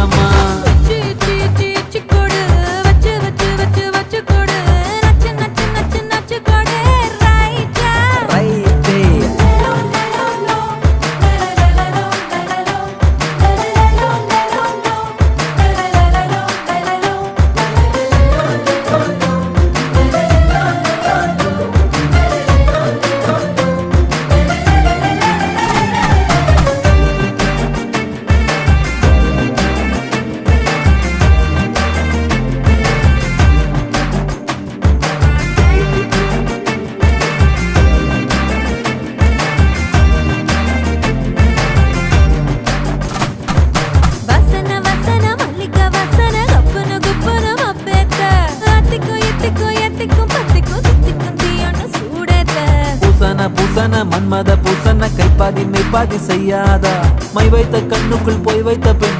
போலாமா பூசன மன்மத பூசன கைப்பாதி மெய்ப்பாதி செய்யாதா மை வைத்த கண்ணுக்குள் போய் வைத்த பெண்